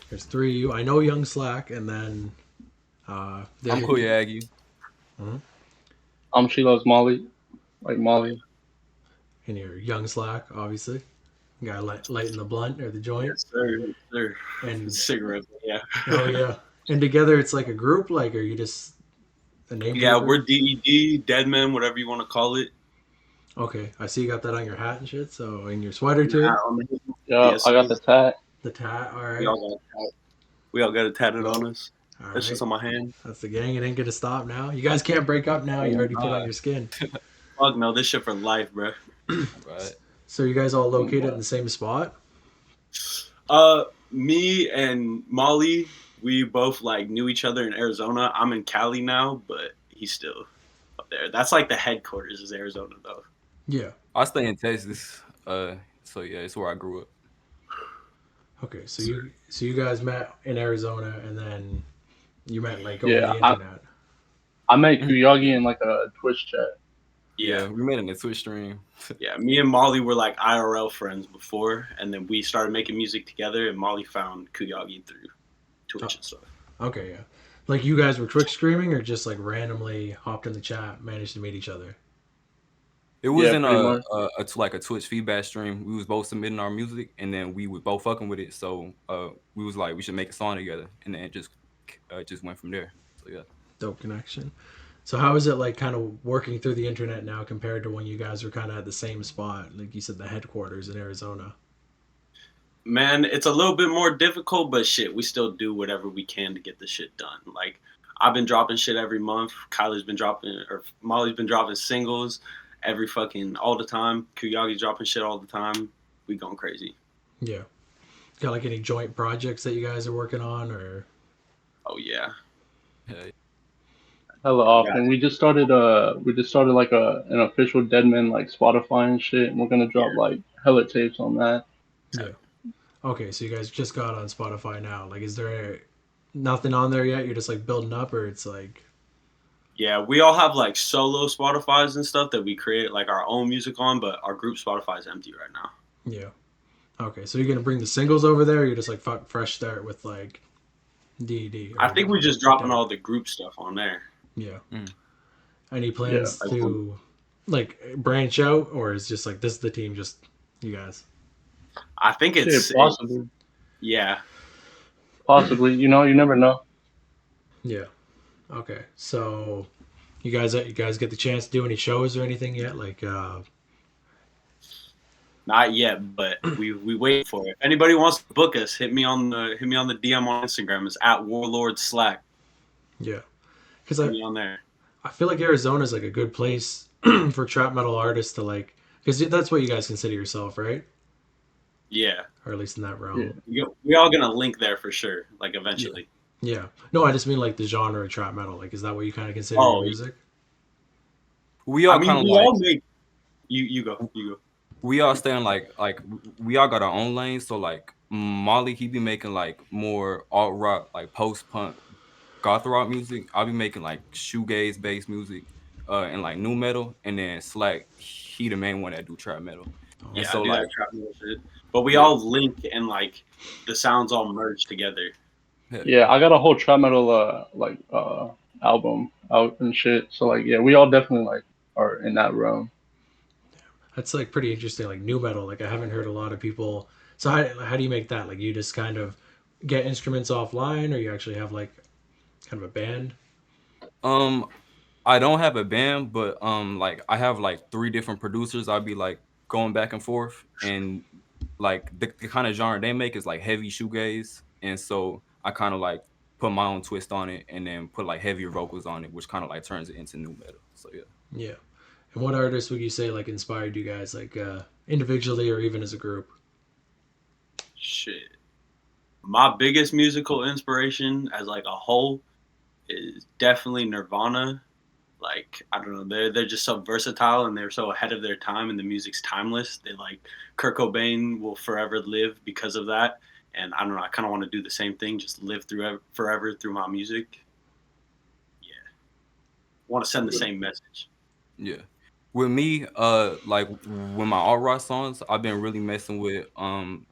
There's three of you. I know Young SLAK, and then the I'm other two. Kuyaagui. Mhm. I'm shelovesmolly, like Molly. And you're Young SLAK, obviously. Guy lighting the blunt or the joint. Yes, sir. Yes, sir. And Cigarettes, yeah. oh yeah. And together it's like a group. Like, are you just a name for Yeah, the we're group? DED, Deadman, whatever you want to call it. Okay, I see you got that on your hat and shit. So in your sweater Nah, too. Yeah, yes, I got sir. the tat. The tat. All We right. all got it. We all got it tatted on us. All That's right. just on my hand. That's the gang. It ain't gonna stop now. You guys can't break up now. You Oh, already put on God. your skin. Fuck no, this shit for life, bro. Right. So you guys all Oh, located in boy. the same spot? Me and Molly, we both like knew each other in Arizona. I'm in Cali now, but he's still up there. That's like the headquarters is Arizona, though. Yeah. I stay in Texas. So yeah, it's where I grew up. Okay. So you guys met in Arizona, and then you met like over Yeah, the internet. I met Yeah. Kuyaagui in like a Twitch chat. Yeah, Yeah, we met in the Twitch stream. yeah. Me and Molly were like IRL friends before, and then we started making music together. And Molly found Kuyaagi through Twitch and stuff. Okay. Yeah. Like you guys were Twitch streaming, or just like randomly hopped in the chat, managed to meet each other. It was Yeah, in pretty much. like a Twitch feedback stream. We was both submitting our music, and then we were both fucking with it. So we was like, we should make a song together, and then it just went from there. So yeah. Dope connection. So how is it like kind of working through the internet now compared to when you guys were kind of at the same spot, like you said, the headquarters in Arizona? Man, it's a little bit more difficult, but shit, we still do whatever we can to get the shit done. Like, I've been dropping shit every month. Kylie's been dropping, or Molly's been dropping singles every fucking all the time. Kuyagi's dropping shit all the time. We going crazy. Yeah. Got like any joint projects that you guys are working on, or Oh yeah, Yeah. Hella we got often. We just started like an official Deadman like Spotify and shit, and we're gonna yeah. drop like hella tapes on that. yeah? Okay, so you guys just got on Spotify now. Like, is there nothing on there yet? You're just like building up, or it's like, Yeah, we all have like solo Spotify's and stuff that we create like our own music on, but our group Spotify is empty right now. yeah. Okay, so you're gonna bring the singles over there. Or you're just like fresh start with like DD I or think we're just dropping Dead. all the group stuff on there. Yeah. Mm. Any Yeah, plans Like, to like branch out, or is just like this is the team, just you guys? I think shit, it, possibly, yeah. possibly. You know, you never know. Yeah. Okay. So you guys get the chance to do any shows or anything yet? Like Not yet, but we wait for it. If anybody wants to book us, hit me on the DM on Instagram. It's at Warlord Slack. yeah. Because Hit I me on there. I feel like Arizona is like a good place for trap metal artists to like, because that's what you guys consider yourself, right? Yeah, Or at least in that Yeah, realm. we all gonna link there for sure. Like Yeah. eventually. Yeah. No, I just mean like the genre of trap metal. Like, is that what you kind of consider your Oh, music? We I all mean, kind of we like all make. You go. You go. we all stay in like we all got our own lane. So like Molly, he be making like more alt rock, like post punk, goth rock music. I'll be making like shoegaze based music, and like new metal. And then SLAK, he the main one that do trap metal. Oh, And Yeah, I so do that like trap metal shit. But we yeah, all link and like the sounds all merge together. hell yeah. yeah. I got a whole trap metal album out and shit. So like, yeah, we all definitely like are in that realm. that's like pretty interesting. Like new metal. Like I haven't heard a lot of people. So how do you make that? Like you just kind of get instruments offline, or you actually have like kind of a band? Um, I don't have a band, but like I have like three different producers. I'll be like going back and forth, and like the kind of genre they make is like heavy shoegaze, and so I kind of like put my own twist on it, and then put like heavier vocals on it, which kind of like turns it into new metal. So yeah. Yeah. And what artists would you say like inspired you guys, like individually or even as a group? Shit. My biggest musical inspiration as like a whole is definitely Nirvana. Like I don't know, they're just so versatile and they're so ahead of their time and the music's timeless. They like Kurt Cobain will forever live because of that. And I don't know, I kind of want to do the same thing, just live through forever through my music. Yeah, I want to send the same message. Yeah. With me, like with my alt rock songs, I've been really messing with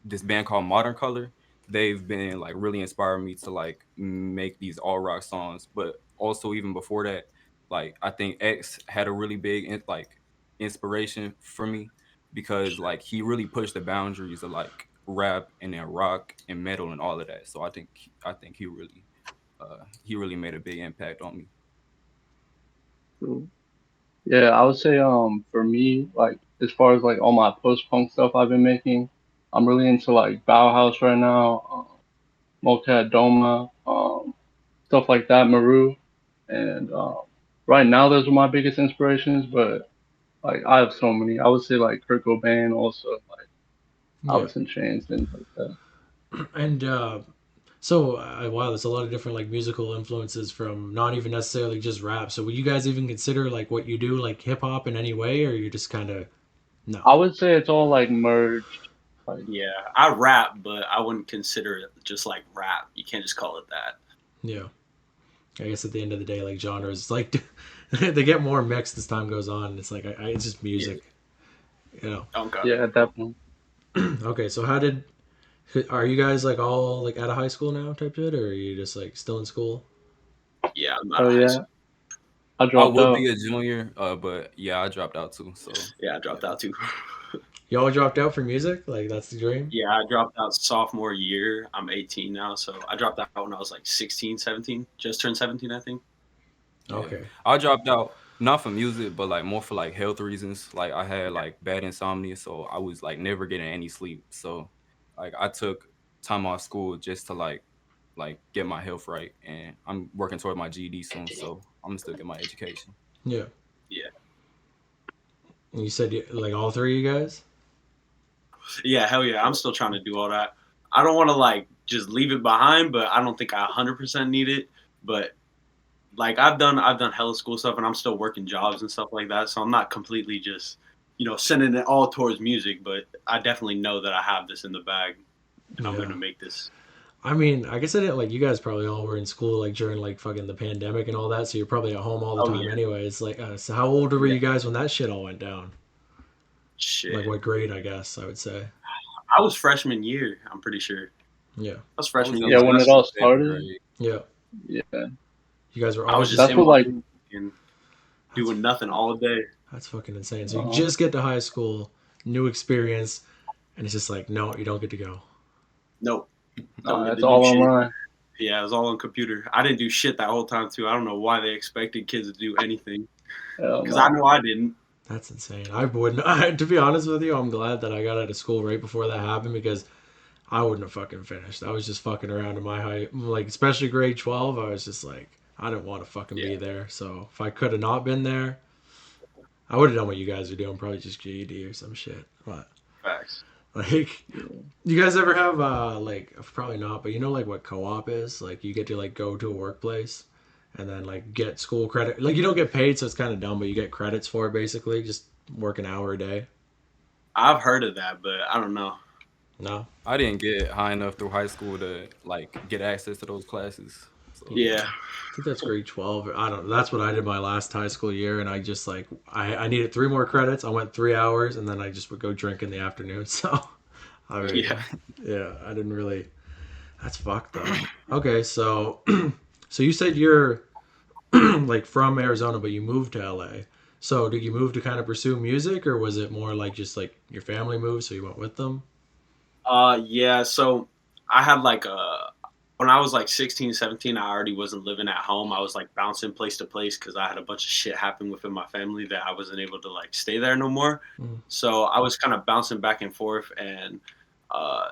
this band called Modern Color. they've been like really inspiring me to like make these all rock songs. But also even before that, like I think X had a really big like inspiration for me because like he really pushed the boundaries of like rap and then rock and metal and all of that. So I think he really made a big impact on me. True. Yeah, I would say for me, like as far as like all my post punk stuff I've been making, I'm really into like Bauhaus right now, Motet Doma, stuff like that, Maru, and right now those are my biggest inspirations. But like I have so many. I would say like Kurt Cobain, also like Yeah. Alice in Chains, things like that. And so wow, there's a lot of different like musical influences from not even necessarily just rap. So would you guys even consider like what you do like hip hop in any way, or you just kind of no? I would say it's all like merged. Like Yeah, I rap, but I wouldn't consider it just like rap. You can't just call it that. Yeah. I guess at the end of the day, like genres, like they get more mixed as time goes on. It's like it's just Yeah. music, you know. Okay. yeah, definitely. Okay, so how did are you guys like all like out of high school now type shit, or are you just like still in school? Yeah, I'm out Oh of high yeah, school. I I dropped would out. be a junior, but yeah, I dropped out too. So Yeah, I dropped yeah. out too. Y'all dropped out for music? Like that's the dream? Yeah, I dropped out sophomore year. I'm 18 now, so I dropped out when I was like 16, 17. Just turned 17, I think. Yeah, Okay. I dropped out not for music, but like more for like health reasons. Like I had Yeah. like bad insomnia, so I was like never getting any sleep. So like I took time off school just to like get my health right, and I'm working toward my GED soon, so I'm gonna still get my education. Yeah. Yeah. And you said like all three of you guys? Yeah, hell yeah. I'm still trying to do all that. I don't want to like just leave it behind, but I don't think I 100% need it. But like I've done hella school stuff and I'm still working jobs and stuff like that. So I'm not completely just, sending it all towards music, but I definitely know that I have this in the bag and I'm Yeah. gonna make this. I mean, I guess I didn't like you guys probably all were in school like during like fucking the pandemic and all that, so you're probably at home all the Oh time yeah. anyways. Like, so how old were Yeah. you guys when that shit all went down? Like Shit. what grade? I guess I would say. I was freshman year, I'm pretty sure. Yeah. I was I was freshman in year Yeah, like when it semester. all seventh started. grade. Yeah. Yeah, You guys were I all was just just that's in what my like. room and that's doing nothing all day. that's fucking insane. So you Uh, just get to high school, new experience, and it's just like, no, you don't get to go. Nope. Don't get it's to do all shit. online. Yeah, it was all on computer. I didn't do shit that whole time too. I don't know why they expected kids to do anything Hell because I no. know I didn't. That's insane. I wouldn't. To be honest with you, I'm glad that I got out of school right before that happened because I wouldn't have fucking finished. I was just fucking around in my high, like especially grade 12. I was just like, I didn't want to fucking Yeah, be there. So if I could have not been there, I would have done what you guys are doing, probably just GED or some shit. But facts. like, you guys ever have like probably not, but you know like what co-op is? Like you get to like go to a workplace and then like get school credit. Like you don't get paid, so it's kind of dumb, but you get credits for it basically. Just work an hour a day. I've heard of that, but I don't know. No. I didn't get high enough through high school to like get access to those classes. So Yeah. Yeah, I think that's grade 12. I don't know. That's what I did my last high school year. And I just like, I needed 3 more credits. I went 3 hours and then I just would go drink in the afternoon. So, I there mean, you yeah. go. yeah, I didn't really, that's fucked though. Okay. So, so you said you're like from Arizona, but you moved to LA. So did you move to kind of pursue music or was it more like just like your family moved? So you went with them? Yeah. So I had like when I was like 16, 17, I already wasn't living at home. I was like bouncing place to place because I had a bunch of shit happen within my family that I wasn't able to like stay there no more. Mm. So I was kind of bouncing back and forth. And uh,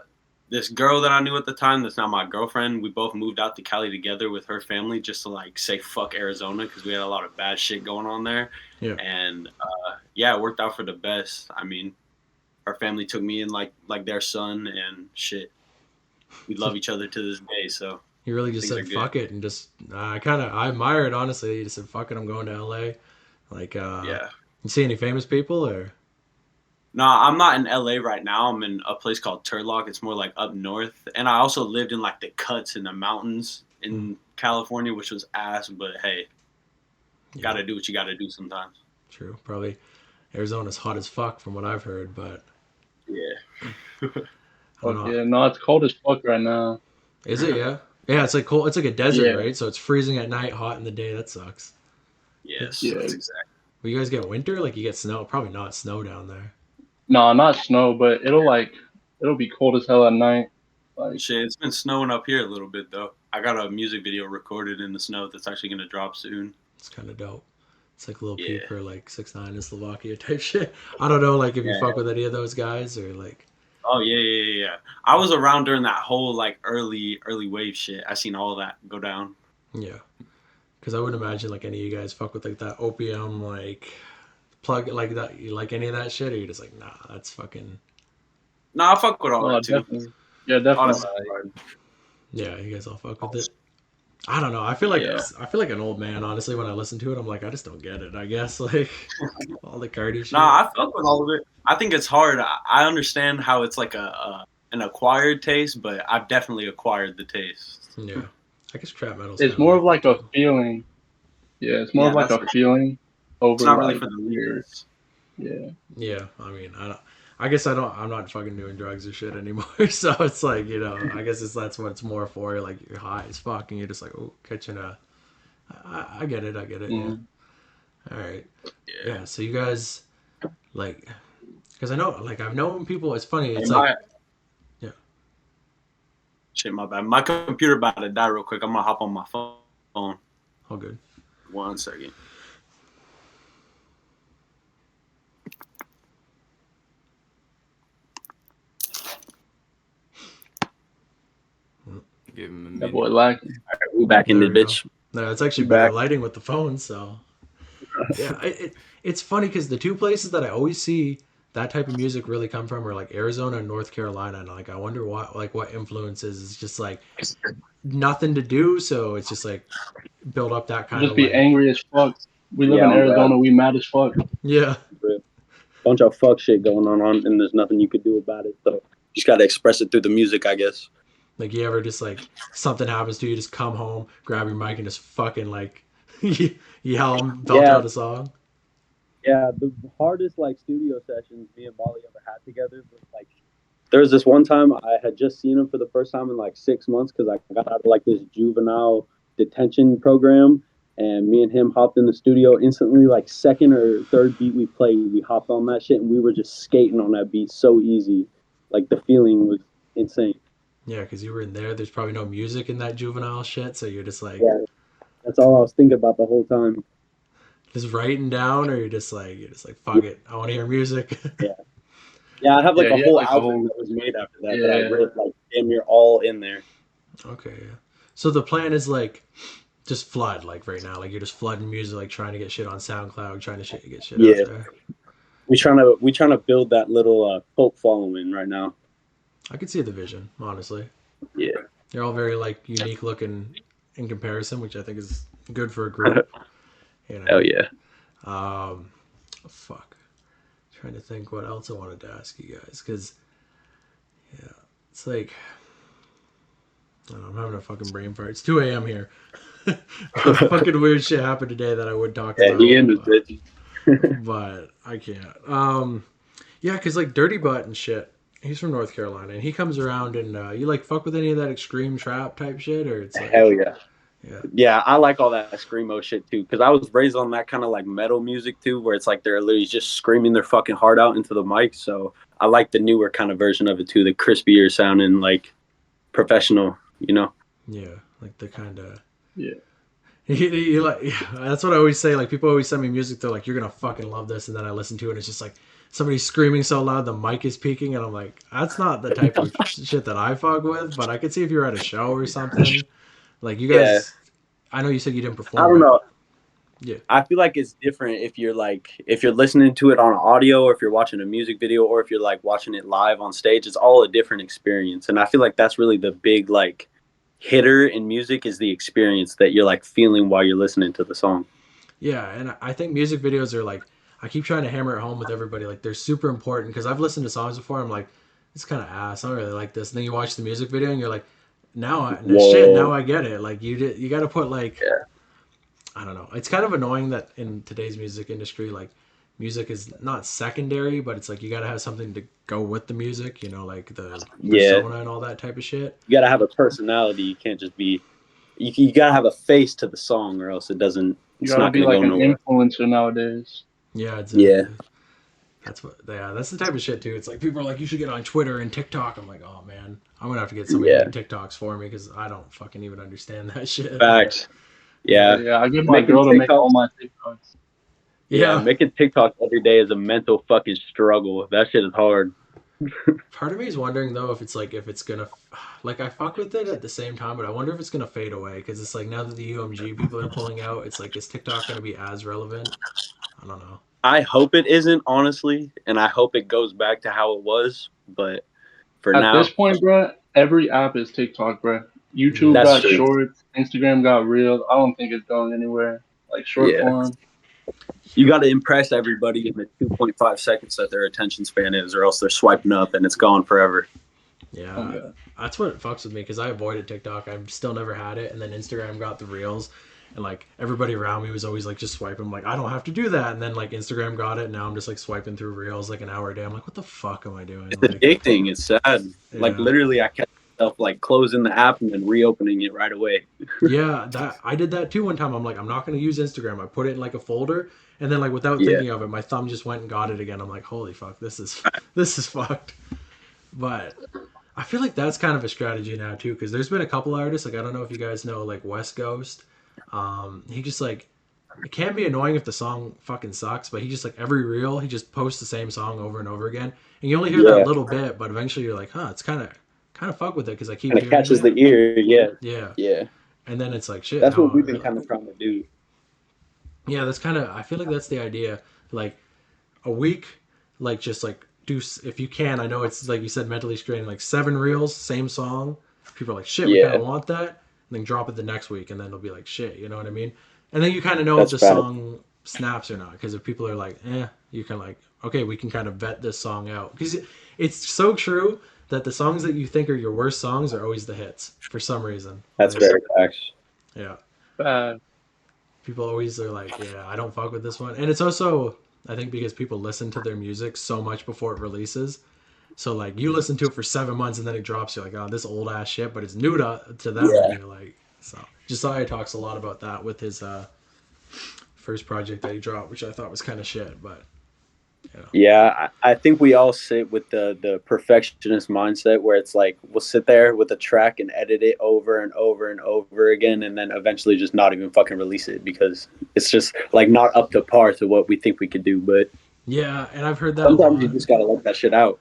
this girl that I knew at the time, that's now my girlfriend, we both moved out to Cali together with her family just to like say fuck Arizona because we had a lot of bad shit going on there. Yeah. And yeah, it worked out for the best. I mean, her family took me in like their son and shit. We love each other to this day, so You really just things are said good. fuck it and just, I admire it honestly. You just said fuck it, I'm going to LA. Like, Yeah. you see any famous people or? No, I'm not in LA right now. I'm in a place called Turlock. It's more like up north. And I also lived in like the cuts in the mountains in California, which was ass, but hey, Yeah, gotta do what you gotta do sometimes. true. Probably Arizona's hot as fuck from what I've heard, but Yeah. I don't Fuck know. yeah. No, it's cold as fuck right now. Is it? Yeah. Yeah, it's like cold. It's like a desert, Yeah. right? So it's freezing at night, hot in the day. That sucks. Yes, Yeah. that's exactly. Will you guys get winter? Like you get snow? Probably not snow down there. No, not snow, but it'll be cold as hell at night. Like, Shit, it's been snowing up here a little bit though. I got a music video recorded in the snow that's actually gonna drop soon. It's kind of dope. It's like Lil Yeah. Peep or like 6ix9ine in Slovakia type shit. I don't know, like if you Yeah. fuck with any of those guys or like. Oh yeah. I was around during that whole like early wave shit. I seen all that go down. Yeah, because I wouldn't imagine like any of you guys fuck with like that opium like plug like that. You like any of that shit, or you're just like, nah, that's fucking. Nah, I fuck with all oh, that too. definitely. Yeah, All definitely. that's hard. Yeah, you guys all fuck with it. I don't know. I feel like Yeah. I feel like an old man. Honestly, when I listen to it, I'm like, I just don't get it. I guess like all the Cardi shit. Nah, I fuck with all of it. I think it's hard. I understand how it's like an acquired taste, but I've definitely acquired the taste. Yeah, I guess trap metal. It's more of like a feeling. Yeah, it's more Yeah, of like that's a for feeling over It's not really like for the years. lyrics. Yeah. Yeah, I mean, I don't. I guess I don't. I'm not fucking doing drugs or shit anymore. So it's like I guess that's what it's more for. Like you're high as fuck, and you're just like, oh, catching a. I get it. I get it. Mhm. Yeah. All right. Yeah. Yeah. So you guys, like, because I know, like, I've known people. It's funny. It's Hey, like, yeah. Shit, my bad. My computer about to die real quick. I'm gonna hop on my phone. All good. 1 second. Give him a That minute. boy lacking. We back in There the we bitch. No, it's actually Back. better lighting with the phone. So yeah, it's funny because the two places that I always see that type of music really come from are like Arizona and North Carolina, and like I wonder what influences. It's just like nothing to do, so it's just like build up that kind Just of be like angry as fuck. We live Yeah, in I'm Arizona. We mad as fuck. yeah. Bunch of fuck shit going on, and there's nothing you could do about it. So just gotta express it through the music, I guess. Like you ever just like something happens to you, just come home, grab your mic, and just fucking like yell, belt Yeah. out a song. Yeah, the hardest like studio sessions me and Molly ever had together was like there was this one time I had just seen him for the first time in like 6 months because I got out of like this juvenile detention program, and me and him hopped in the studio instantly. Like second or third beat we played, we hopped on that shit and we were just skating on that beat so easy. Like the feeling was insane. Yeah, because you were in there. There's probably no music in that juvenile shit, so you're just like Yeah, that's all I was thinking about the whole time. just writing down, or you're just like fuck it, I want to hear music. Yeah, I have like Yeah, a he had, whole like, a album whole- that was made after that that I Yeah. wrote like damn near all in there. Okay, yeah. So the plan is like just flood, like right now, like you're just flooding music, like trying to get shit on SoundCloud, trying to get shit Yeah. out there. We trying to build that little cult following right now. I could see the vision, honestly. Yeah. They're all very like unique looking in comparison, which I think is good for a group. You know. Hell yeah. Fuck. Trying to think what else I wanted to ask you guys, because yeah, it's like I don't know, I'm having a fucking brain fart. It's 2 a.m. here. Fucking weird shit happened today that I would talk Yeah, about. he in this bitch. But I can't. Yeah, because like Dirty Butt and shit. He's from North Carolina, and he comes around and you like fuck with any of that extreme trap type shit, or it's like Hell yeah. yeah, Yeah, I like all that screamo shit too, because I was raised on that kind of like metal music too, where it's like they're literally just screaming their fucking heart out into the mic. So I like the newer kind of version of it too, the crispier sounding, like professional, you know? yeah, like the kind of Yeah. you like yeah, that's what I always say. Like people always send me music, they're like, "You're gonna fucking love this," and then I listen to it, and it's just like somebody screaming so loud the mic is peaking, and I'm like, that's not the type of shit that I fuck with. But I could see if you're at a show or something. Like you guys, I know you said you didn't perform. I don't know. Yeah. I feel like it's different if you're listening to it on audio, or if you're watching a music video, or if you're like watching it live on stage. It's all a different experience, and I feel like that's really the big like hitter in music is the experience that you're like feeling while you're listening to the song. Yeah, and I think music videos are like, I keep trying to hammer it home with everybody. Like they're super important because I've listened to songs before. I'm like, it's kind of ass. I don't really like this. And then you watch the music video and you're like, now I get it. Like you got to put like, I don't know. It's kind of annoying that in today's music industry, like music is not secondary, but it's like you got to have something to go with the music, you know, like the Yeah, persona and all that type of shit. you gotta have a personality. You can't just be. You gotta have a face to the song, or else it doesn't. You It's gotta not be gonna like go an nowhere. influencer nowadays. Yeah, Yeah. exactly. That's the type of shit too. It's like people are like, you should get on Twitter and TikTok. I'm like, oh man, I'm gonna have to get somebody to Yeah. make TikToks for me because I don't fucking even understand that shit. Facts. Yeah. Yeah. Yeah, I get my Making girl to make TikToks. all my TikToks. Yeah, Yeah. making TikToks every day is a mental fucking struggle. That shit is hard. Part of me is wondering though if it's like if it's gonna like I fuck with it at the same time, but I wonder if it's gonna fade away because it's like now that the UMG people are pulling out, it's like is TikTok gonna be as relevant? I don't know. I hope it isn't, honestly, and I hope it goes back to how it was. But for At this now, point, bro, every app is TikTok, bro. YouTube that's got true. shorts, Instagram got reels. I don't think it's going anywhere. Like short Yeah. form. You got to impress everybody in the 2.5 seconds that their attention span is, or else they're swiping up and it's gone forever. Yeah, Oh, yeah. that's what fucks with me because I avoided TikTok. I've still never had it, and then Instagram got the reels, and like everybody around me was always like just swiping. I'm like, I don't have to do that, and then like Instagram got it, and now I'm just like swiping through reels like an hour a day. I'm like, what the fuck am I doing? It's Like, addicting. It's sad. Like yeah. literally, I kept myself like closing the app and then reopening it right away. Yeah, that I did that too one time. I'm like, I'm not gonna use Instagram. I put it in like a folder, and then like without Yeah. thinking of it, my thumb just went and got it again. I'm like, holy fuck, this is fucked. But I feel like that's kind of a strategy now too, because there's been a couple artists like I don't know if you guys know like West Ghost. He just like it can be annoying if the song fucking sucks, but he just like every reel he just posts the same song over and over again, and you only hear Yeah. that little bit, but eventually you're like, huh, it's kind of fuck with it because I keep And it hearing catches it. the ear. Yeah. Yeah, Yeah. and then it's like shit. That's Now what we've been kind of trying to do. yeah, that's kind of I feel like that's the idea. Like a week, like just like do if you can. I know it's like you said mentally straining, like 7 reels, same song. People are like shit, we kind Yeah. of want that. And then drop it the next week, and then it'll be like shit. You know what I mean? And then you kind of know That's if the fact. song snaps or not. Because if people are like, you can like, okay, we can kind of vet this song out. Because it's so true that the songs that you think are your worst songs are always the hits for some reason. That's Like, very facts. yeah. Bad. People always are like, yeah, I don't fuck with this one. And it's also, I think, because people listen to their music so much before it releases. So like you listen to it for 7 months and then it drops. You're like, oh, this old ass shit, but it's new to them. Yeah. And you're like, so Josiah talks a lot about that with his first project that he dropped, which I thought was kind of shit. But you know. Yeah, I think we all sit with the perfectionist mindset where it's like we'll sit there with a track and edit it over and over and over again, and then eventually just not even fucking release it because it's just like not up to par to what we think we could do. But Yeah, and I've heard that a sometimes you lot. just gotta let that shit out.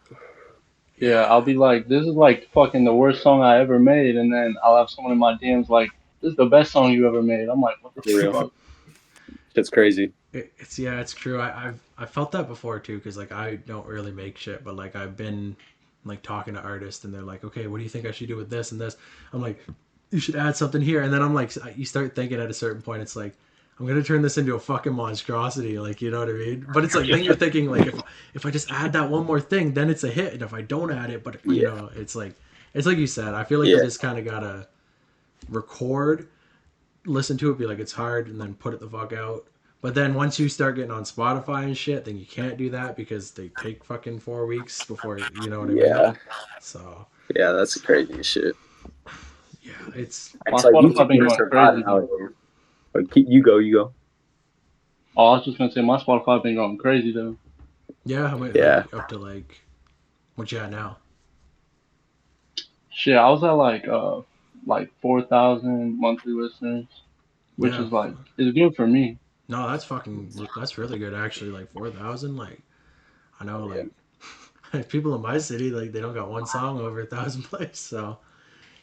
Yeah, I'll be like, this is like fucking the worst song I ever made, and then I'll have someone in my DMs like, this is the best song you ever made. I'm like, what the For real. fuck? Shit's crazy. It's true. I've felt that before too, because like I don't really make shit, but like I've been like talking to artists, and they're like, okay, what do you think I should do with this and this? I'm like, you should add something here, and then I'm like, you start thinking at a certain point, it's like, I'm gonna turn this into a fucking monstrosity, like you know what I mean? But it's like then you're thinking like if I just add that one more thing, then it's a hit, and if I don't add it, but you know, it's like you said, I feel like you just kind of gotta record, listen to it, be like it's hard, and then put it the fuck out. But then once you start getting on Spotify and shit, then you can't do that because they take fucking 4 weeks before you know what I mean. Yeah, So yeah, that's the craziest shit. yeah, it's My It's like Spotify been YouTubers going surviving crazy. out here. But you go. Oh, I was just gonna say my Spotify been going crazy though. yeah. How much Yeah. like, up to like what you at now? Shit, I was at like 4,000 monthly listeners, which Yeah. is like it's good for me. No, that's really good actually. Like 4,000. Like I know like people in my city like they don't got one song over 1,000 plays. So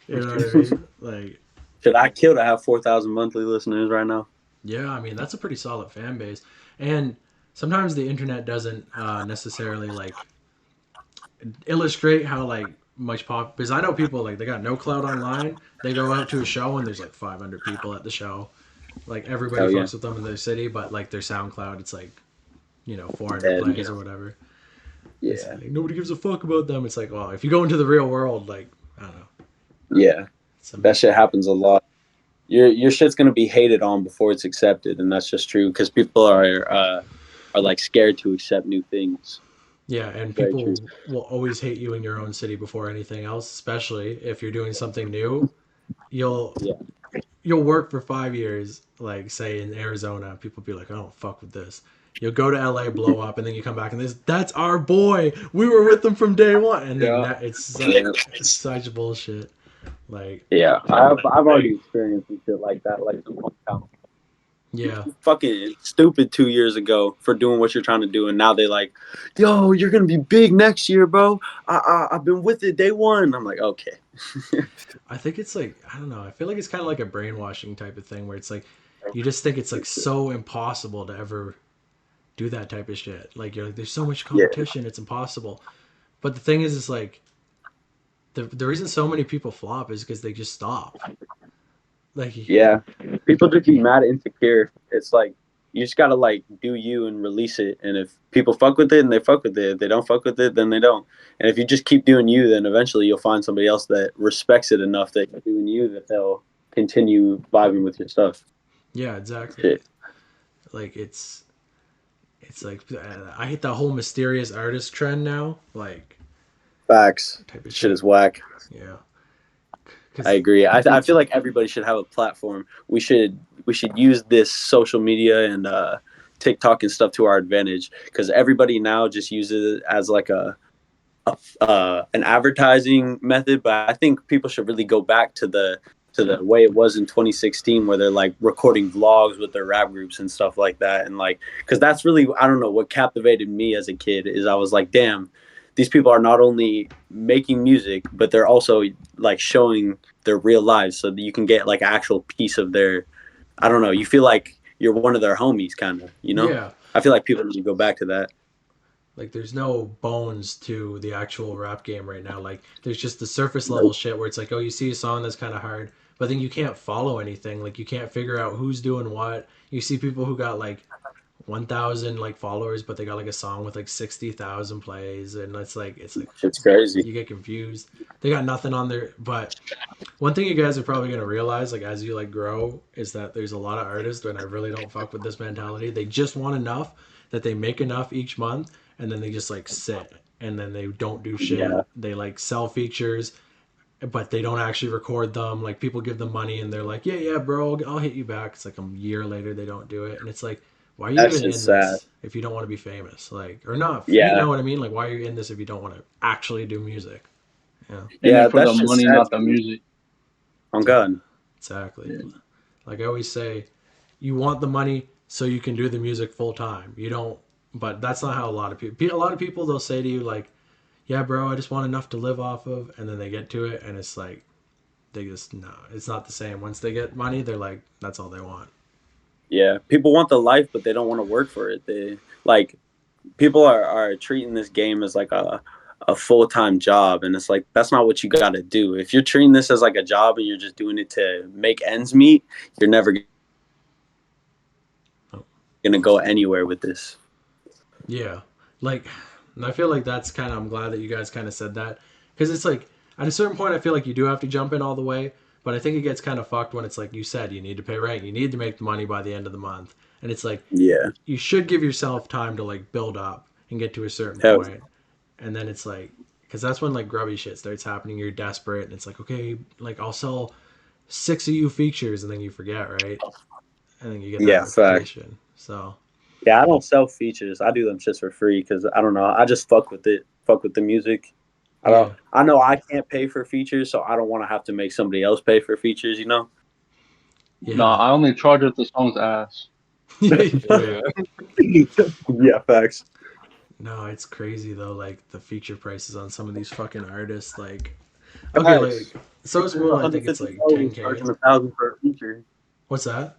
you know what I mean? Like Should I kill to have 4,000 monthly listeners right now? yeah, I mean that's a pretty solid fan base, and sometimes the internet doesn't necessarily like illustrate how like much pop because I know people like they got no clout online. They go out to a show and there's like 500 people at the show. Like everybody Oh, yeah. fucks with them in their city, but like their SoundCloud, it's like 400 Dead. plays or whatever. It's Yeah, like, nobody gives a fuck about them. It's like, well, if you go into the real world, like I don't know, yeah, it's that shit happens a lot. Your shit's gonna be hated on before it's accepted, and that's just true because people are are like scared to accept new things. Yeah, and Very true. people will always hate you in your own city before anything else, especially if you're doing something new. You'll Yeah. you'll work for 5 years, like say in Arizona, people be like, I don't fuck with this. You'll go to LA, blow up, and then you come back and that's our boy. We were with him from day one, and then Yeah. it's such bullshit. Like, Yeah, I've already experienced some shit like that, like some hometown yeah, fucking stupid 2 years ago for doing what you're trying to do, and now they like, yo, you're gonna be big next year, bro. I've been with it day one. I'm like, okay. I think it's like I don't know. I feel like it's kind of like a brainwashing type of thing where it's like you just think it's like so impossible to ever do that type of shit. Like you're like, there's so much Yeah, competition, it's impossible. But the thing is, it's like the reason so many people flop is because they just stop. Like, yeah. People just be mad insecure. It's like you just gotta like do you and release it. And if people fuck with it, and they fuck with it. If they don't fuck with it, then they don't. And if you just keep doing you, then eventually you'll find somebody else that respects it enough that you're doing you that they'll continue vibing with your stuff. yeah, exactly. Shit. Like it's like I hate that whole mysterious artist trend now. Like Facts. type of Shit shit. is whack. Yeah, I because agree. I feel like everybody should have a platform. We should use this social media and TikTok and stuff to our advantage because everybody now just uses it as like an advertising method. But I think people should really go back to the way it was in 2016, where they're like recording vlogs with their rap groups and stuff like that, and like because that's really I don't know what captivated me as a kid is I was like, damn, these people are not only making music but they're also like showing their real lives so that you can get like an actual piece of their I don't know, you feel like you're one of their homies kind of, you know. yeah, I feel like people need to go back to that. like there's no bones to the actual rap game right now. Like there's just the surface level shit where it's like, oh, you see a song that's kind of hard, but then you can't follow anything. Like you can't figure out who's doing what. You see people who got like 1,000 like followers, but they got like a song with like 60,000 plays, and it's like It's crazy. you get confused. They got nothing on there. But one thing you guys are probably gonna realize, like as you like grow, is that there's a lot of artists, and I really don't fuck with this mentality. They just want enough that they make enough each month, and then they just like sit, and then they don't do Yeah. shit. They like sell features, but they don't actually record them. Like people give them money, and they're like, yeah, yeah, bro, I'll hit you back. It's like a year later they don't do it, and it's like, why are you That's even just in sad. this if you don't want to be famous? Like, or not? You Yeah. know what I mean? Like, why are you in this if you don't want to actually do music? Yeah, In Yeah, it for the that's just money, sad not the to me. music. I'm God. exactly. Yeah. Like I always say, you want the money so you can do the music full time. You don't, but that's not how a lot of people. A lot of people they'll say to you like, "Yeah, bro, I just want enough to live off of," and then they get to it, and it's like they just no, it's not the same. Once they get money, they're like, that's all they want. Yeah, people want the life, but they don't want to work for it. They like people are treating this game as like a full time job, and it's like that's not what you got to do. If you're treating this as like a job and you're just doing it to make ends meet, you're never Oh. gonna go anywhere with this. Yeah, like, and I feel like that's kind of. I'm glad that you guys kind of said that because it's like at a certain point, I feel like you do have to jump in all the way. But I think it gets kind of fucked when it's like you said, you need to pay rent, you need to make the money by the end of the month, and it's like Yeah, you should give yourself time to like build up and get to a certain hell, point, and then it's like because that's when like grubby shit starts happening. You're desperate, and it's like okay, like I'll sell six of you features, and then you forget, right? And then you get that yeah, fact. notification. So Yeah, I don't sell features. I do them just for free because I don't know. I just fuck with it. Fuck with the music. I don't. yeah, I know I can't pay for features, so I don't want to have to make somebody else pay for features. You know. No, yeah, I only charge if the song's ass. yeah. Yeah, facts. No, it's crazy though. Like the feature prices on some of these fucking artists. Like okay, Facts. like so People with small. I think it's 150 like followers 10K. charging 1,000 for a feature. What's that?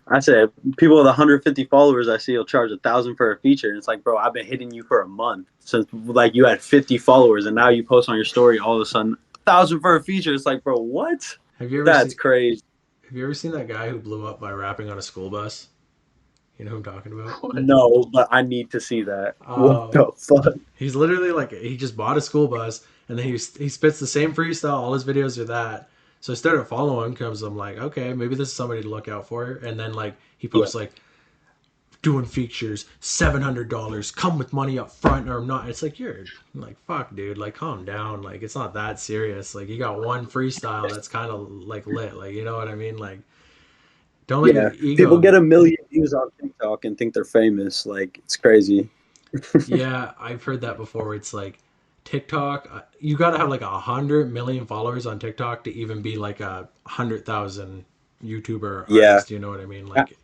I said people with 150 followers I see will charge 1,000 for a feature. And it's like, bro, I've been hitting you for a month since like you had 50 followers, and now you post on your story all of a sudden 1,000 for a feature. It's like, bro, what? Have you ever That's seen? crazy. Have you ever seen that guy who blew up by rapping on a school bus? You know who I'm talking about? What? No, but I need to see that. What Uh, the fuck? he's literally like he just bought a school bus and then he spits the same freestyle. All his videos are that. So I started following him because I'm like, okay, maybe this is somebody to look out for. And then like he Yeah. posts like doing features, $700, come with money up front or I'm not. It's like, you're like, fuck, dude, like, calm down. Like, it's not that serious. Like, you got one freestyle that's kind of like lit. Like, you know what I mean? Like, don't let Yeah, your ego. people get 1 million views on TikTok and think they're famous. Like, it's crazy. Yeah, I've heard that before. Where it's like TikTok, you got to have like 100 million followers on TikTok to even be like a 100,000 YouTuber Yeah. artist. You know what I mean? Like,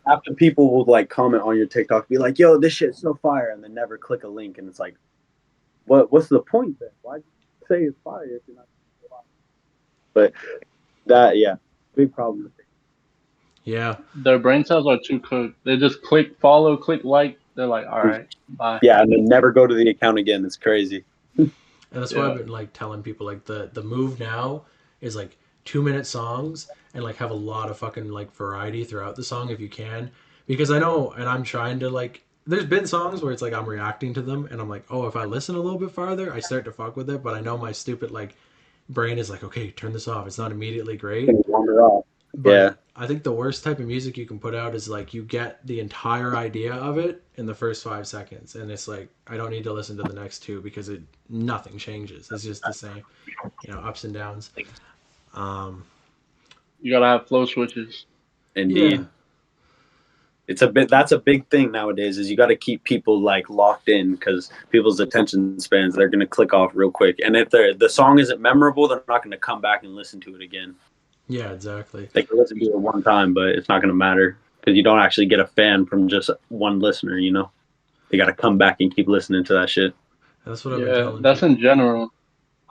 After people will like comment on your TikTok, be like, "Yo, this shit's so fire," and then never click a link, and it's like, what's the point then? Why'd you say it's fire if you're not? But that, yeah, big problem. yeah, Their brain cells are too cooked. They just click follow, click like. They're like, all right, bye. Yeah, and then never go to the account again. It's crazy. and that's why Yeah. I've been like telling people like the move now is like 2 minute songs and like have a lot of fucking like variety throughout the song if you can, because I know and I'm trying to like. There's been songs where it's like I'm reacting to them and I'm like, oh, if I listen a little bit farther, I start to fuck with it. But I know my stupid like brain is like, okay, turn this off. It's not immediately great. Wander off. But Yeah. I think the worst type of music you can put out is like you get the entire idea of it in the first 5 seconds, and it's like I don't need to listen to the next two because nothing changes. It's just the same, ups and downs. You gotta have flow switches. Indeed. Yeah. That's a big thing nowadays is you got to keep people like locked in because people's attention spans, they're going to click off real quick. And if the song isn't memorable, they're not going to come back and listen to it again. Yeah, exactly. They can listen to it one time, but it's not going to matter because you don't actually get a fan from just one listener, They got to come back and keep listening to that shit. That's what I've been telling That's people. in general.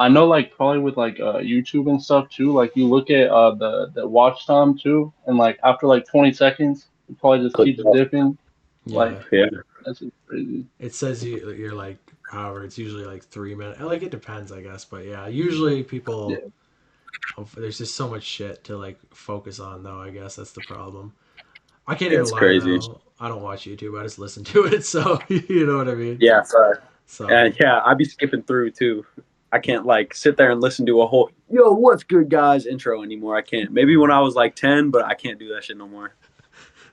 I know, like, probably with like YouTube and stuff too. Like, you look at the watch time too, and like after like 20 seconds, it probably just keeps dipping. Yeah. Like, Yeah. that's just crazy. It says you're like, however, it's usually like 3 minutes. Like it depends, I guess, but yeah, usually people. Yeah. There's just so much shit to like focus on, though. I guess that's the problem. I can't Yeah, even it's lie crazy. though. I don't watch YouTube. I just listen to it. So you know what I mean. Yeah, sorry. So Yeah, I'd be skipping through too. I can't like sit there and listen to a whole "Yo, what's good, guys" intro anymore. I can't. Maybe when I was like 10, but I can't do that shit no more.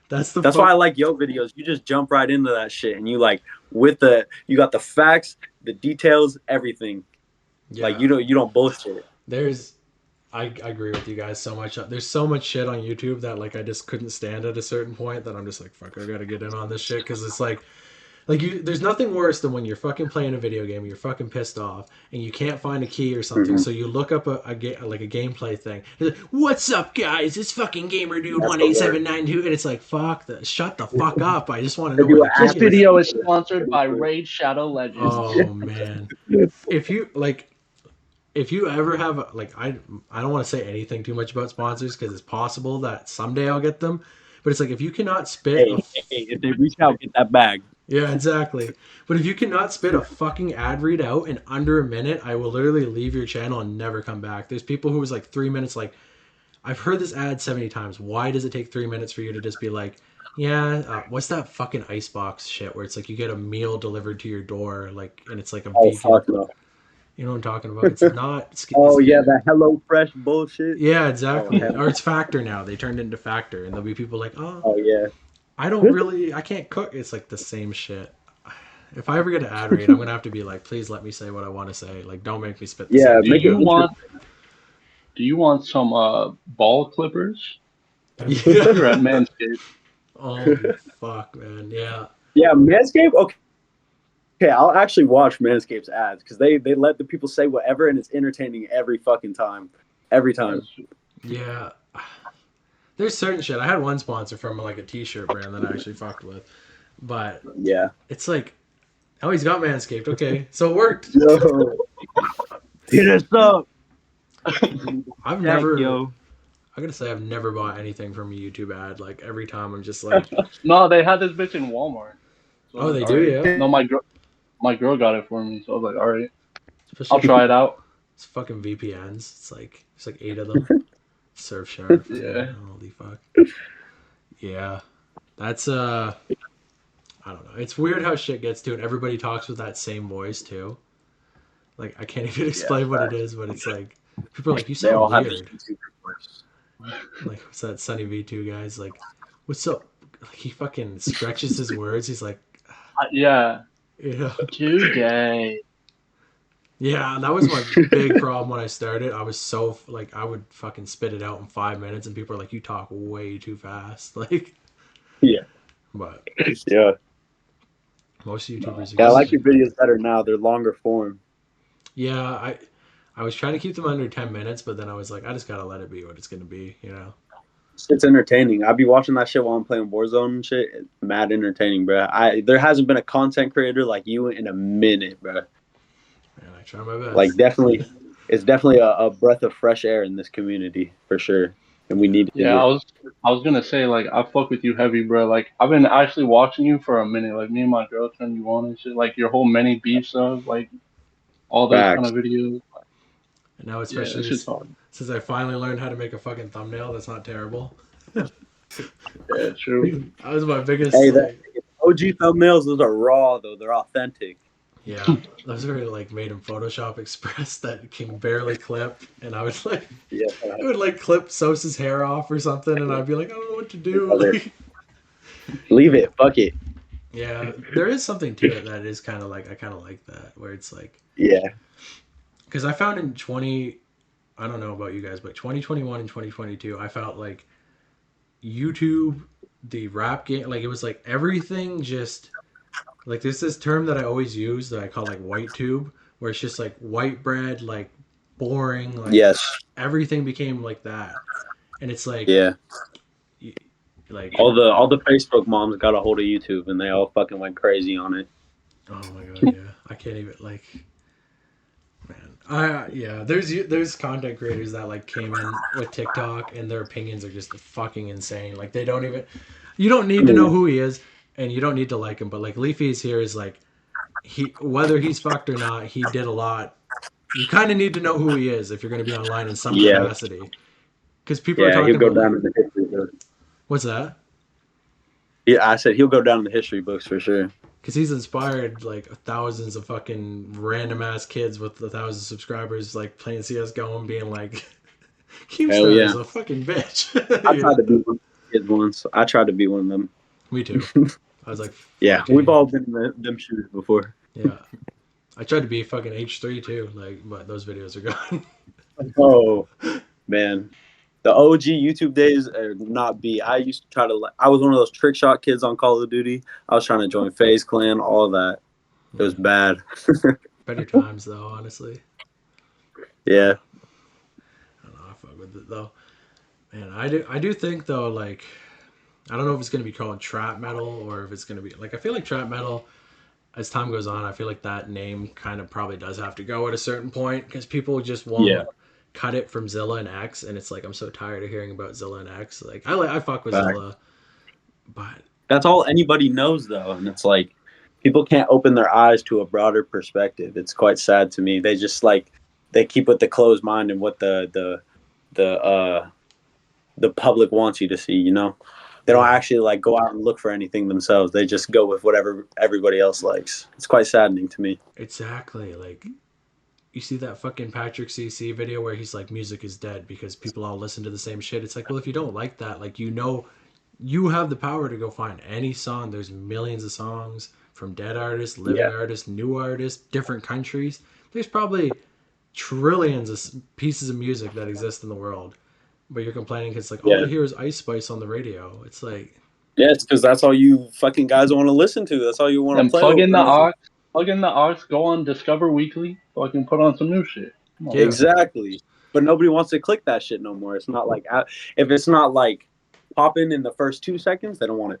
that's the. That's why I like Yo videos. You just jump right into that shit, and you like you got the facts, the details, everything. Yeah. Like you don't bullshit. I agree with you guys so much. There's so much shit on YouTube that like I just couldn't stand at a certain point that I'm just like, fuck, I gotta get in on this shit because it's like there's nothing worse than when you're fucking playing a video game and you're fucking pissed off and you can't find a key or something, Mhm. so you look up a gameplay thing. It's like, what's up, guys? It's fucking gamer dude 18792, and it's like, shut the fuck up. I just want to know where the This key is. video is sponsored by Raid Shadow Legends. Oh man, if you ever have I don't want to say anything too much about sponsors because it's possible that someday I'll get them, but it's like if you cannot spit Hey, if they reach out, get that bag. yeah, exactly. But if you cannot spit a fucking ad read out in under a minute, I will literally leave your channel and never come back. There's people who was like 3 minutes like, I've heard this ad 70 times. Why does it take 3 minutes for you to just be like, yeah, what's that fucking icebox shit where it's like you get a meal delivered to your door, like, and it's like a Oh vegan. fuck no. You know what I'm talking about? It's not. Oh yeah, that Hello Fresh bullshit. Yeah, exactly. Oh, or it's Factor now. They turned it into Factor, and there'll be people like, Oh yeah. I can't cook. It's like the same shit. If I ever get an ad read, I'm gonna have to be like, please let me say what I want to say. Like, don't make me spit the Yeah, same make shit. it Do you want some ball clippers? Yeah. You're at Manscaped. Oh fuck, man. Yeah. Yeah, Manscaped. Okay, I'll actually watch Manscaped's ads because they let the people say whatever and it's entertaining every fucking time. Every time. Yeah. There's certain shit. I had one sponsor from like a t-shirt brand that I actually fucked with, but Yeah. it's like, oh, he's got Manscaped. Okay, so it worked. Yo. Hit us up. I've never. I gotta say, I've never bought anything from a YouTube ad. Like every time, I'm just like, No, they had this bitch in Walmart. So oh, they do, yeah. No, my girl got it for me, so I was like, all right, I'll try it out. It's fucking VPNs. It's like there's like 8 of them. Surfshark. Yeah. Holy fuck. Yeah. That's I don't know. It's weird how shit gets to it. Everybody talks with that same voice too. Like I can't even explain what it is, but it's like people are like, you They all sound have weird. this YouTube voice. Like what's that Sunny V2 guys? Like, what's up? he fucking stretches his words. He's like, Yeah, yeah. today. Yeah, that was my big problem when I started. I was so like I would fucking spit it out in 5 minutes, and people are like, "You talk way too fast." Like, Yeah. but Yeah. most YouTubers are Yeah, I just like your videos better now. They're longer form. yeah. I was trying to keep them under 10 minutes, but then I was like, I just gotta let it be what it's gonna be, you know. It's entertaining. I'll be watching that shit while I'm playing Warzone and shit. It's mad entertaining, bro. There hasn't been a content creator like you in a minute, bro. And I try my best. Like definitely, it's definitely a breath of fresh air in this community for sure, and we need Yeah, it. I was gonna say like I fuck with you heavy, bro. Like I've been actually watching you for a minute. Like me and my girl turned you on and shit. Like your whole many beef stuff, like all those kind Facts. of videos. And now, Yeah, that especially shit's hard. since I finally learned how to make a fucking thumbnail that's not terrible. Yeah, true. That was my biggest. Hey, Like, the OG thumbnails, those are raw though. They're authentic. yeah, those were like made in Photoshop Express that can barely clip, and I would like, Yeah. it would like clip Sosa's hair off or something, and I'd be like, I don't know what to do. Like, Leave it. Fuck it. yeah, there is something to it that is kind of like I kind of like that, where it's like, Yeah. because I found in 20, I don't know about you guys, but 2021 and 2022, I felt like YouTube, the rap game, like it was like everything just like there's this term that I always use that I call like white tube, where it's just like white bread, like boring, like Yes. everything became like that, and it's like, Yeah. like All the Facebook moms got a hold of YouTube and they all fucking went crazy on it. oh my god, yeah, I can't even like, man, yeah, there's content creators that like came in with TikTok and their opinions are just fucking insane. Like they don't even, you don't need to know who he is and you don't need to like him, but like Leafy's here is like he whether he's fucked or not, he did a lot. You kind of need to know who he is if you're going to be online in some Yeah. capacity, because people are Yeah, talking he'll go about down like, in the history books. what's that? Yeah, I said he'll go down in the history books for sure. Because he's inspired like thousands of fucking random ass kids with 1,000 subscribers like playing CS:GO and being like, Hell Keemstar yeah. is a fucking bitch. I You tried know? to be one of the kids once. I tried to be one of them. Me too. I was like, Yeah, 14. we've all been in them shoes before. Yeah, I tried to be fucking H3 too, like, but those videos are gone. Oh, man. The OG YouTube days are not B. I used to try to, I was one of those trick shot kids on Call of Duty. I was trying to join FaZe Clan, all that. It was bad. Better times though, honestly. Yeah. I don't know. I fuck with it though. Man, I do think though, like, I don't know if it's gonna be called trap metal or if it's gonna be like, I feel like trap metal as time goes on, I feel like that name kind of probably does have to go at a certain point because people just won't Yeah. cut it from Zilla and X, and it's like I'm so tired of hearing about Zilla and X. Like I fuck with Fact. Zilla, but That's all anybody knows, though. And it's like, people can't open their eyes to a broader perspective. It's quite sad to me. They just like, they keep with the closed mind and what the public wants you to see, you know? They don't actually like go out and look for anything themselves. They just go with whatever everybody else likes. It's quite saddening to me. exactly like you see that fucking Patrick CC video where he's like, music is dead because people all listen to the same shit. It's like, well, if you don't like that, like, you know, you have the power to go find any song. There's millions of songs from dead artists, living artists, new artists, different countries. There's probably trillions of pieces of music that exist in the world, but you're complaining because like all I hear is Ice Spice on the radio. It's like, Yeah, it's because that's all you fucking guys want to listen to. That's all you want to And play. plug in the aux, go on Discover Weekly, fucking put on some new shit. yeah. Exactly. But nobody wants to click that shit no more. It's not like, if it's not like popping in the first 2 seconds, they don't want it.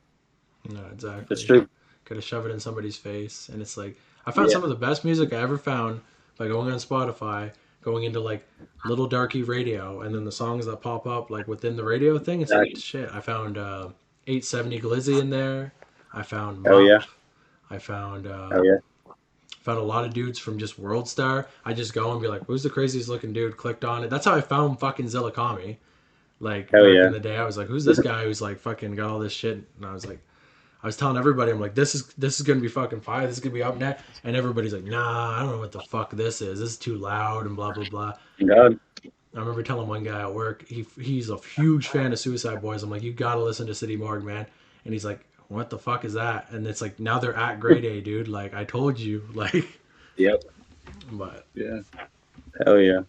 No, exactly. It's true. Could have shoved it in somebody's face, and it's like I found some of the best music I ever found by going on Spotify, going into like Little Darky Radio, and then the songs that pop up like within the radio thing. It's like shit. I found 870 Glizzy in there. I found Mup. Oh yeah. I found Oh yeah. found a lot of dudes from just World Star. I just go and be like, who's the craziest looking dude? Clicked on it. That's how I found fucking Zillakami. Like back in the day, I was like, who's this guy who's like fucking got all this shit? And I was like, I was telling everybody, I'm like, this is gonna be fucking fire. This is gonna be up next. And everybody's like, nah, I don't know what the fuck this is. This is too loud and blah blah blah. God. I remember telling one guy at work, he's a huge fan of Suicide Boys. I'm like, you gotta listen to City Morgue, man. And he's like, what the fuck is that? And it's like, now they're at grade A, dude. Like, I told you. Like, Yep. but Yeah. Hell yeah.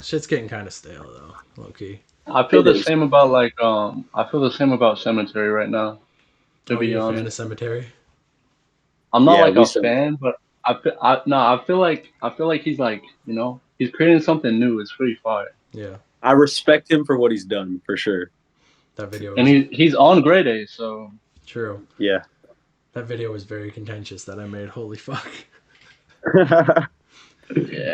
shit's getting kind of stale, though, low key. I feel It the is. same about like I feel the same about Cemetery right now. To Oh, be you a fan of honest, Cemetery? I'm not Yeah, like we a some- fan, but I feel like he's like, you know, he's creating something new. It's pretty fire, Yeah. I respect him for what he's done, for sure. That video and was he's on grade A, so true. Yeah. That video was very contentious that I made. Holy fuck. yeah.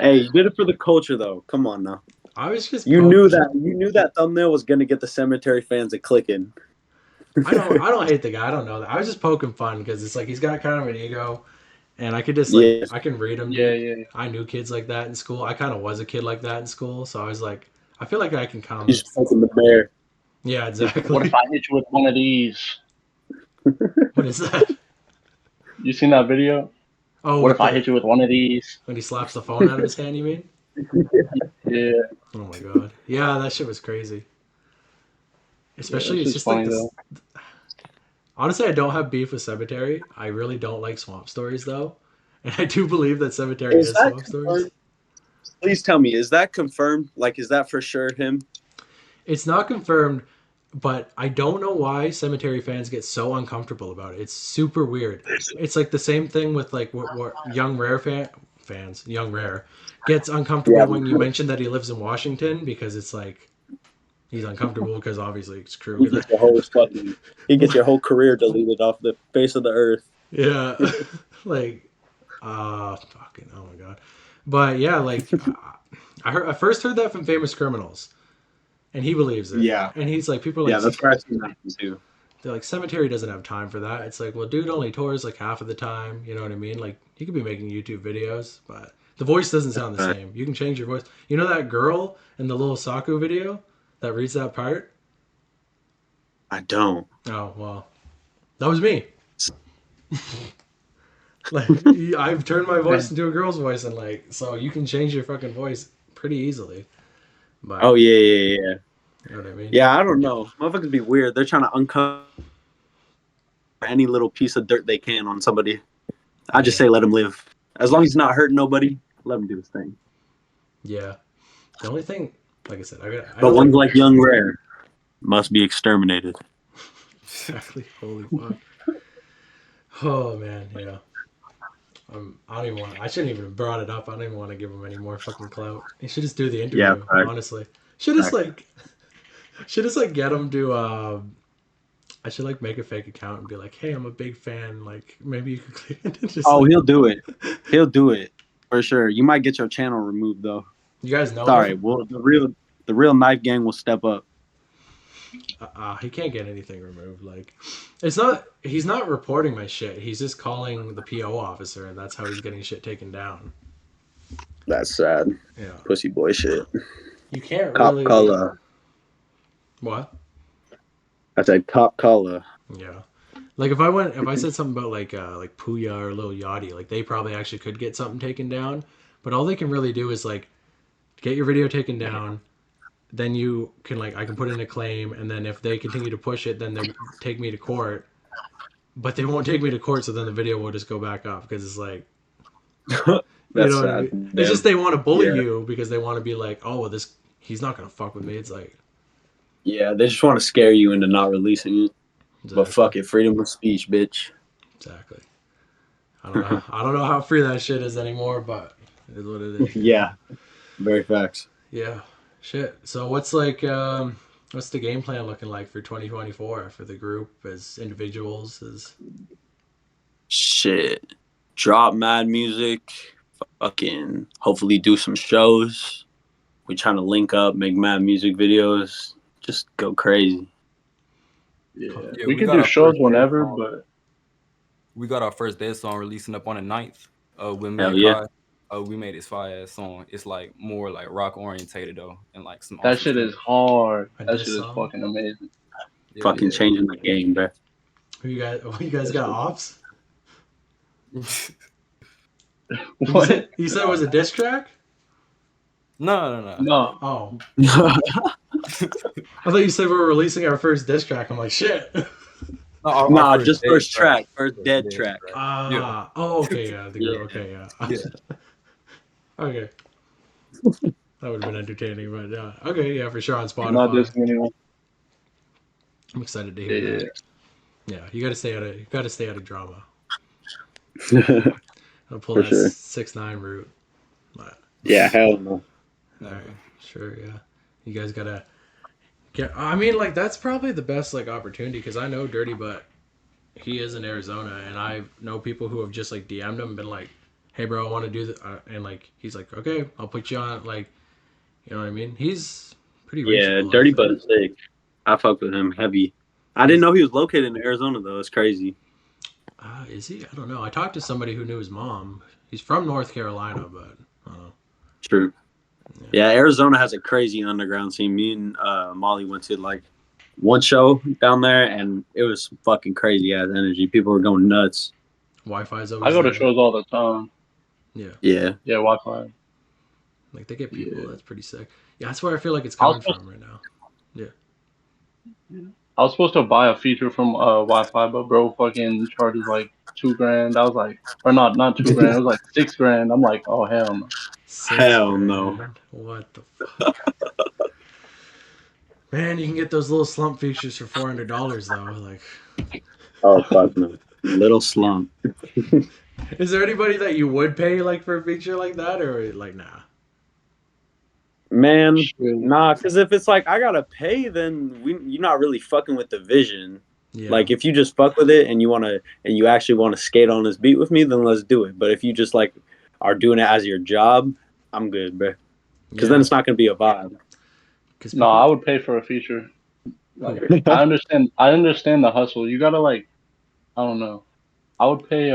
Hey, you did it for the culture, though. Come on now. I was just You knew that thumbnail was gonna get the Cemetery fans a clicking. I don't hate the guy. I don't know that. I was just poking fun because it's like he's got kind of an ego, and I could just like Yeah. I can read him. Yeah, Dude. yeah. I knew kids like that in school. I kind of was a kid like that in school, so I was like, I feel like I can come. He's poking the bear. Yeah, exactly. What if I hit you with one of these? What is that? You seen that video? Oh, What if I hit you with one of these? when he slaps the phone out of his hand? You mean? Yeah. Oh my god. Yeah, that shit was crazy. Especially, it's it's just just like funny, this. Honestly, I don't have beef with Cemetery. I really don't like Swamp Stories though, and I do believe that Cemetery is that Swamp Stories. confirmed? Please tell me, is that confirmed? Like, is that for sure him? It's not confirmed, but I don't know why Cemetery fans get so uncomfortable about it. It's super weird. It's like the same thing with like what Young Rare fans, Young Rare, gets uncomfortable Yeah. when you mention that he lives in Washington because it's like he's uncomfortable because obviously it's He true. gets your whole career deleted off the face of the earth. Yeah, like fucking oh my god. But yeah, like I first heard that from Famous Criminals. And he believes it. Yeah. And he's like, people are Yeah, like, that's where I seen that too. they're like, Cemetery doesn't have time for that. It's like, well, dude only tours like half of the time. You know what I mean? Like, he could be making YouTube videos, but the voice doesn't sound the same. You can change your voice. You know that girl in the little Saku video that reads that part? I don't. Oh, well, that was me. Like, I've turned my voice into a girl's voice, and like, so you can change your fucking voice pretty easily. But, Oh yeah. you know what I mean? Yeah, I don't know. Motherfuckers be weird. They're trying to uncover any little piece of dirt they can on somebody. I just say let him live. As long as he's not hurting nobody, let him do his thing. Yeah. The only thing, like I said, I But don't ones like Young Rare must be exterminated. Exactly. Holy fuck. Oh man, yeah. I don't even want. I shouldn't even have brought it up. I don't even want to give him any more fucking clout. He should just do the interview. Yeah, right. Honestly, should just like get him to. I should like make a fake account and be like, "Hey, I'm a big fan. Like, maybe you could click it." Just, Oh, like, he'll do it. He'll do it for sure. You might get your channel removed though. you guys know. Sorry, him? well the real knife gang will step up. He can't get anything removed. Like, it's not. He's not reporting my shit. He's just calling the PO officer, and that's how he's getting shit taken down. That's sad. Yeah, Pussy boy shit. you can't Cop really. color. What? I said cop color. Yeah. Like if I said something about like Puya or Lil Yachty, like they probably actually could get something taken down, but all they can really do is like get your video taken down, then you can like I can put in a claim, and then if they continue to push it, then they'll take me to court. But they won't take me to court, so then the video will just go back up because it's like That's you know sad. what I mean? Yeah. It's just they want to bully Yeah. you because they want to be like, oh, well, he's not gonna fuck with me. It's like Yeah, they just want to scare you into not releasing it. exactly, But fuck it, freedom of speech, bitch. exactly. I don't know how free that shit is anymore, but it is what it is. Yeah, very facts. Yeah, shit. So what's what's the game plan looking like for 2024 for the group as individuals? Shit, drop mad music. Fucking hopefully do some shows. We trying to link up, make mad music videos. Just go crazy. Yeah, Yeah, we we can got do our shows first whenever, song. but We got our first dead song releasing up on the 9th. With me Hell and yeah. Kai. We made this fire ass song. It's like more like rock orientated though, and like some. that awesome shit stuff. is hard. A That diss shit is song? fucking amazing. Yeah, Fucking yeah. changing the game, bro. You guys got ops? What? You said it was a diss track? No. No, Oh, I thought you said we were releasing our first diss track. I'm like, shit. No, Nah, first just dead first track, first dead dead track. Ah, oh, okay, yeah, the girl, Yeah. okay, yeah. Yeah. Okay. That would have been entertaining, but yeah. Okay, yeah, for sure on Not Spotify. dissing anyone. I'm excited to Yeah, hear yeah. that. Yeah, you gotta stay out of drama. I'll pull For that sure. 6ix9ine route. But, Yeah, hell no. alright, sure, yeah. You guys gotta get. I mean, like that's probably the best like opportunity because I know Dirty, but he is in Arizona, and I know people who have just like DM'd him and been like, "Hey, bro, I want to do this," and like he's like, "Okay, I'll put you on." Like, you know what I mean? He's pretty Yeah, reachable. I Dirty think. Bud is sick. I fuck with him heavy. I didn't know he was located in Arizona though. It's crazy. Is he? I don't know. I talked to somebody who knew his mom. He's from North Carolina, but I don't know. True. Yeah, Arizona has a crazy underground scene. Me and Molly went to like one show down there, and it was fucking crazy ass energy. People were going nuts. Wi-Fi's I always go to there. shows all the time. Yeah, Yeah. Yeah, Wi-Fi. like they get people. Yeah. That's pretty sick. Yeah, that's where I feel like it's I was coming supposed from right now. I was supposed to buy a feature from Wi-Fi, but bro fucking charges like $2,000. I was like, or not $2,000. It was like $6,000. I'm like, oh hell no. Six Hell no. grand. What the fuck? Man, you can get those little slump features for $400 though. Like, Oh fuck no. Little slump. is there anybody that you would pay like for a feature like that, or like nah? Man, Shit. nah, because if it's like I gotta pay, then you're not really fucking with the vision. Yeah. Like if you just fuck with it and you actually want to skate on this beat with me, then let's do it. But if you just like are doing it as your job, I'm good, bro. Because then it's not gonna be a vibe. Because No, I would pay for a feature. Like I understand the hustle. You gotta like, I don't know. I would pay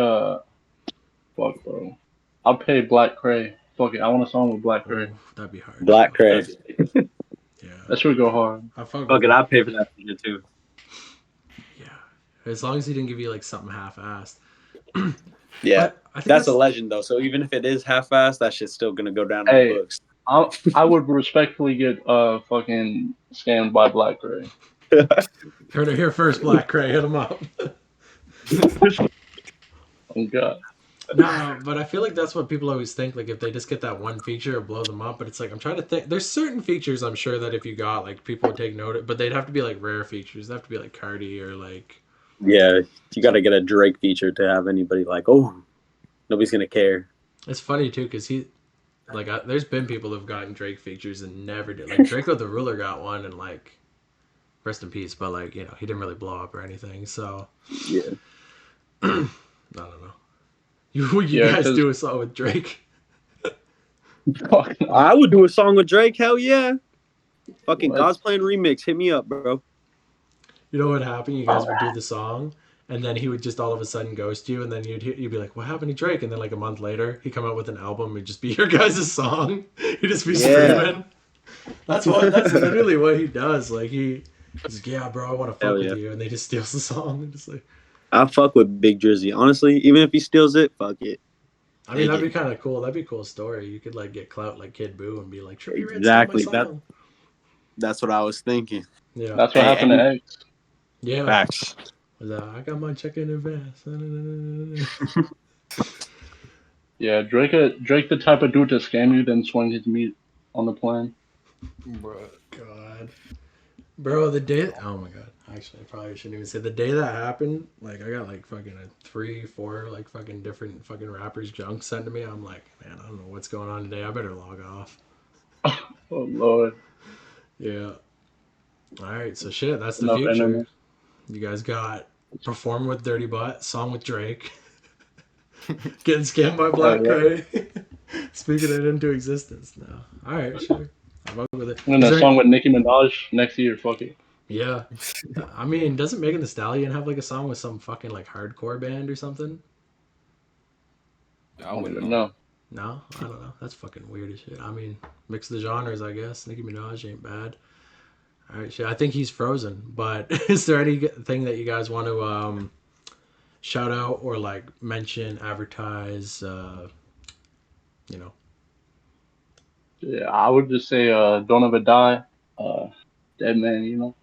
fuck bro. I'll pay Black Cray. Fuck it. I want a song with Black Cray. That'd be hard. Black Cray. Yeah. That should go hard. I fuck Fuck with it, it. I'd pay for that feature too. Yeah. As long as he didn't give you like something half-assed. Yeah, But I think that's a legend though. So even if it is half-assed, that shit's still gonna go down in Hey. the books. I would respectfully get fucking scammed by Black Cray. Heard it here first, Black Cray. Hit him up. Oh god. Nah, but I feel like that's what people always think. Like if they just get that one feature, it'll blow them up. But it's like I'm trying to think. There's certain features I'm sure that if you got, like people would take note of, but they'd have to be like rare features. They have to be like Cardi or like. Yeah, you got to get a Drake feature to have anybody like, oh, nobody's gonna care. It's funny too because there's been people who've gotten Drake features and never did. Like Draco the Ruler got one and like, rest in peace. But like he didn't really blow up or anything. So Yeah. I don't know. You guys do a song with Drake? I would do a song with Drake. Hell yeah. Fucking What? God's Plan remix. Hit me up, bro. You know what happened? You guys would do the song, and then he would just all of a sudden ghost you, and then you'd be like, "What happened to Drake?" And then like a month later, he'd come out with an album. It'd just be your guys' song. He'd just be screaming. That's literally what he does. Like he's like, "Yeah, bro, I want to fuck with you," and they just steals the song and just like. I fuck with Big Drizzy. Honestly, even if he steals it, fuck it. I mean, that'd be kind of cool. That'd be a cool story. You could like get clout like Kid Boo and be like, "Trippie Red stole my song." That's what I was thinking. Yeah, That's what happened to X. Yeah, Facts. I got my check in advance. Yeah, Drake the type of dude to scam you, then swing his meat on the plane. Bro, the day. Oh my god. Actually, I probably shouldn't even say the day that happened. Like, I got like fucking 3-4 like fucking different fucking rappers junk sent to me. I'm like, man, I don't know what's going on today. I better log off. Oh lord. Yeah. All right. So shit. That's the Enough future. enemies. You guys got Perform with Dirty Butt, song with Drake, getting scammed by Black Cray, speaking it into existence now. All right, sure. I'm fucking with it. And a song with Nicki Minaj next year. Fuck it. Yeah. I mean, doesn't Megan Thee Stallion have like a song with some fucking like hardcore band or something? I wouldn't know. No, I don't know. That's fucking weird as shit. I mean, mix the genres, I guess. Nicki Minaj ain't bad. All right, shit. I think he's frozen. But is there anything that you guys want to shout out or like mention, advertise? Yeah, I would just say don't ever die. Dead Man, you know.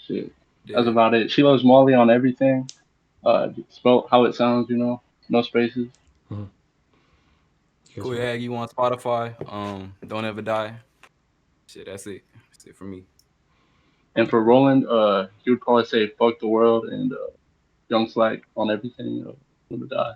Shit. That's Yeah. about it. She loves Molly on everything. Spell how it sounds, you know. No spaces. You guys are- Kuyaagui on Spotify. Don't Ever Die. Shit, that's it. That's it for me. And for Roland, he would probably say "fuck the world" and "Young SLAK" on everything. Gonna die.